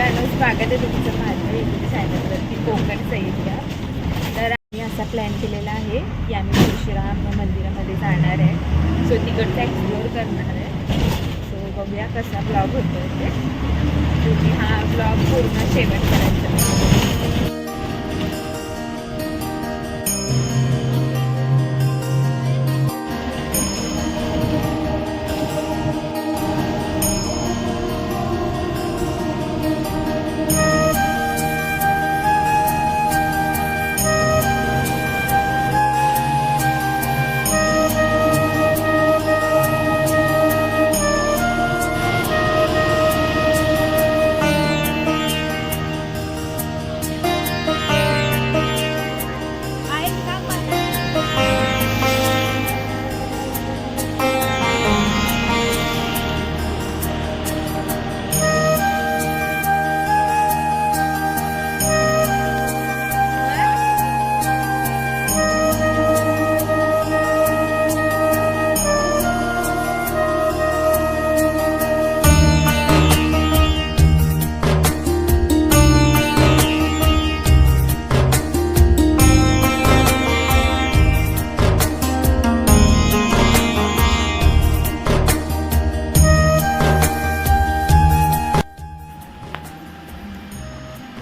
मित्रांनो, स्वागत आहे तुमचं माझ्या यूट्यूब चॅनलवरती कोकण सैनिका. तर आम्ही असा प्लॅन केलेला आहे की आम्ही परशुराम मंदिरामध्ये जाणार आहे. सो तिकडचं एक्सप्लोअर करणार आहे. सो बघूया कसा ब्लॉग होतो ते. तुम्ही हा ब्लॉग पूर्ण शेवटपर्यंत.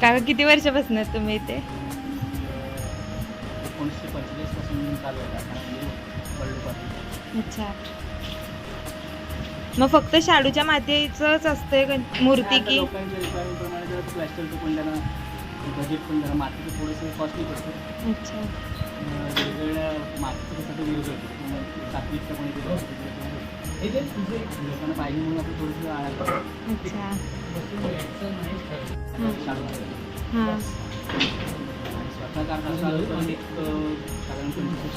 काय किती वर्षापासून तुम्ही इथे? 1945 पासून चालू आहे. अच्छा. मग फक्त शाडूच्या मातीचंच असते मूर्ती की? लोकांच्या रिक्वायरमेंटप्रमाणे जर प्लॅस्टरचं पण त्यांना बजेट पण जरा मातीचं थोडंसं कॉस्टली पडतं. अच्छा. वेगवेगळ्या मातीचं कसं ते विरोध होतं. सात्विकचं पण लोकांना पाहिजे म्हणून आपण थोडंसं आळा. अच्छा. हां. स्वतः साधारण 25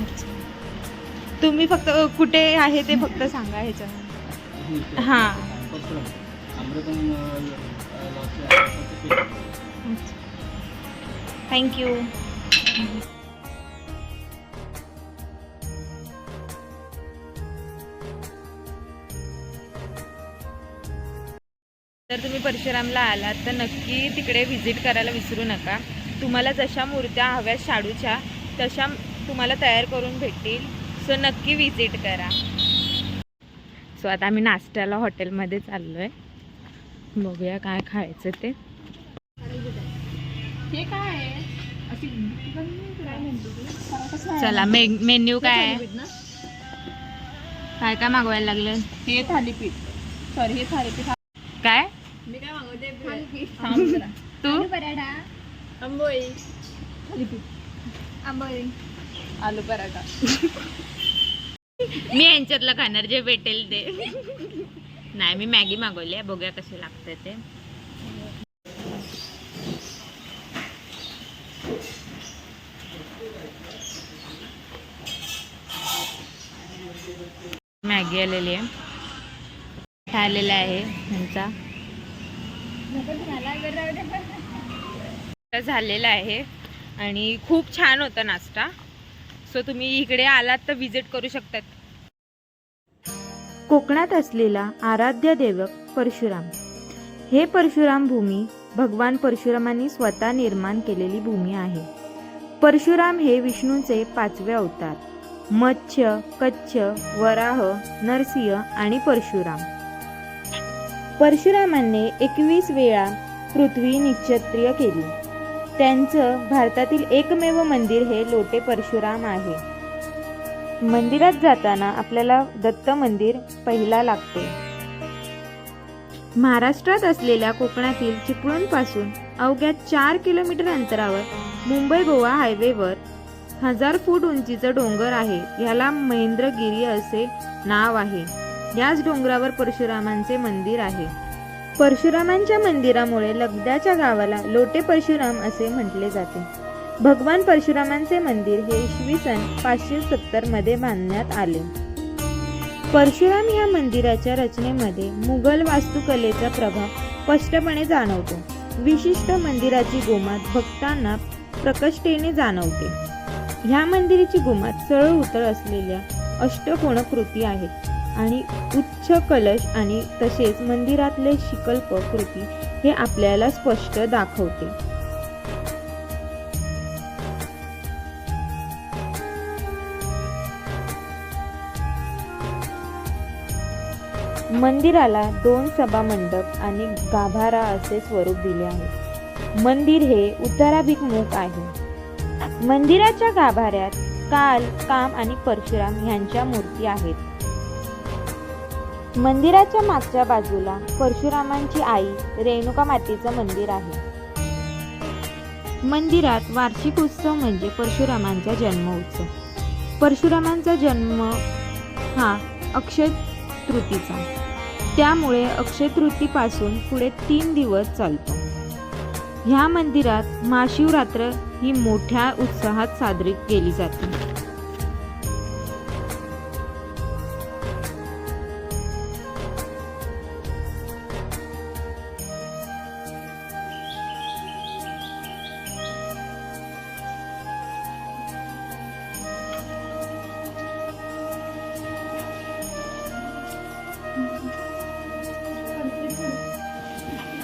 वर्ष. तुम्ही फक्त कुठे आहे ते फक्त सांगा ह्याच्यावर. हां. थँक्यू. जर तुम्ही परशुरामला आलात तर नक्की तिकडे व्हिजिट करायला विसरू नका. तुम्हाला जशा मूर्त्या हव्यात शाडूच्या तशा तुम्हाला तयार करून भेटतील. सो नक्की व्हिजिट करा. सो आता आम्ही नाश्त्याला हॉटेलमध्ये चाललो आहे. बघूया काय खायचं ते. हे काय आहे? चला मेन्यू काय आहे? काय काय मागवायला लागलं? हे थालीपीठ. सॉरी, हे थालीपीठ. काय मी काय मागवते? तू? पराठा, आंबोळी, थालीपीठ, आंबोळी, आलू पराठा. मी यांच्यातलं खाणार जे भेटेल ते. नाही, मी मॅगी मागवली आहे. बघूया कसे लागते ते. मॅगी आलेली आहे. आलेला आहे ह्यांचा झालेला आहे आणि खूप छान होता नाश्ता. सो तुम्ही इकडे आलात तर विजिट करू शकतात. कोकणात असलेला आराध्य दैवत परशुराम. हे परशुराम भूमी भगवान परशुरामांनी स्वतः निर्माण केलेली भूमी आहे. परशुराम हे विष्णूचे 5वे अवतार. मत्स्य, कच्छ, वराह, नरसिंह आणि परशुराम. परशुरामांनी 21 वेळा पृथ्वी निश्चत्रिय केली. त्यांचं भारतातील एकमेव मंदिर हे लोटे परशुराम आहे. मंदिरात जाताना आपल्याला दत्त मंदिर पहिला लागते. महाराष्ट्रात असलेल्या कोकणातील चिपळूणपासून अवघ्या 4 किलोमीटर अंतरावर मुंबई गोवा हायवेवर 1000 फूट उंचीचं डोंगर आहे. ह्याला महेंद्रगिरी असे नाव आहे. याच डोंगरावर परशुरामांचे मंदिर आहे. परशुरामांच्या मंदिरामुळे लगद्याच्या गावाला लोटे परशुराम असे म्हटले जाते. भगवान परशुरामांचे मंदिर हे इसवी सन 570 मध्ये बांधण्यात आले. परशुराम या मंदिराच्या रचनेमध्ये मुघल वास्तुकलेचा प्रभाव स्पष्टपणे जाणवतो. विशिष्ट मंदिराची गोमात भक्तांना प्रकष्टेने जाणवते. ह्या मंदिराची गोमात सरळ उतर असलेल्या अष्टकोन कृती आहेत आणि उच्च कलश आणि तसेच मंदिरातले शिल्प कृती हे आपल्याला स्पष्ट दाखवते. मंदिराला 2 सभामंडप आणि गाभारा असे स्वरूप दिले आहे. मंदिर हे उत्तराभिमुख आहे. मंदिराच्या गाभाऱ्यात काल, काम आणि परशुराम यांच्या मूर्ती आहेत. मंदिराच्या मागच्या बाजूला परशुरामांची आई रेणुका मातेचं मंदिर आहे. मंदिरात वार्षिक उत्सव म्हणजे परशुरामांचा जन्म उत्सव. परशुरामांचा जन्म हा अक्षय तृतीचा, त्यामुळे अक्षय तृतीपासून पुढे 3 दिवस चालतो. ह्या मंदिरात महाशिवरात्र ही मोठ्या उत्साहात साजरी केली जाते.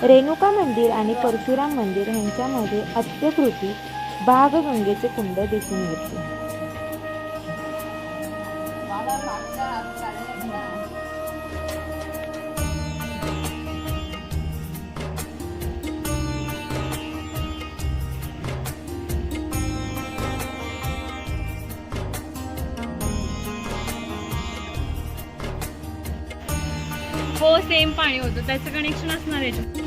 रेणुका मंदिर आणि परशुराम मंदिर यांच्यामध्ये अत्यकृती भागगंगेचे कुंड दिसून येते. हो सेम पाणी होतं, त्याचं कनेक्शन असणार आहे.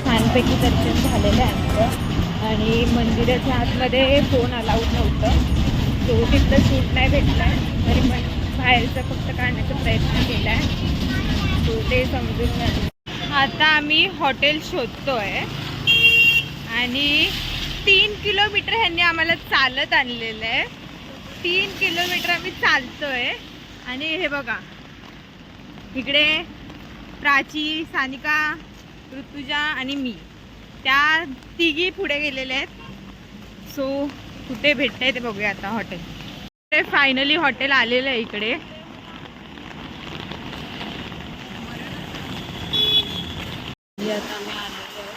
छानपैकी दर्शन झालेलं आहे आमचं आणि मंदिराच्या आतमध्ये फोन अलाउड नव्हतं, तो तिथलं शूट नाही भेटला, तरी पण बाहेरचा फक्त काढण्याचा प्रयत्न केला आहे, तो ते समजून घ्या. आता आम्ही हॉटेल शोधतोय आणि 3 किलोमीटर ह्यांनी आम्हाला चालत आणलेलं आहे. 3 किलोमीटर आम्ही चालतोय आणि हे बघा इकडे प्राची, सानिका, ऋतुजा आणि मी, त्या तिघी पुढे गेलेले आहेत. सो कुठे भेटतंय ते बघूया आता हॉटेल. फायनली हॉटेल आलेलं आहे इकडे. आता आम्ही आलेलो आहे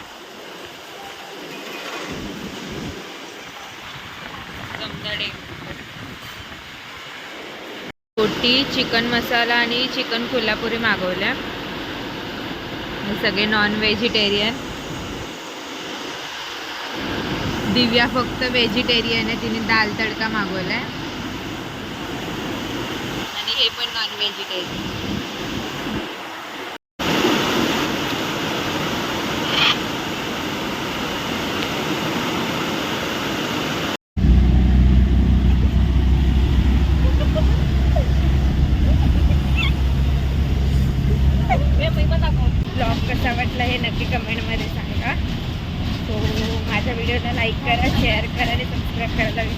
जमदाडे. रोटी, चिकन मसाला आणि चिकन कोल्हापुरी मागवल्या. हे सगळे नॉन व्हेजिटेरियन. दिव्या फक्त व्हेजिटेरियन आहे, तिने दाल तडका मागवलाय आणि हे पण नॉन व्हेजिटेरियन. ब्लॉग कसा वाटला हे नक्की कमेंटमध्ये सांगा. सो माझ्या व्हिडिओला लाईक करा, शेअर करा आणि सबस्क्राईब करायला विसरू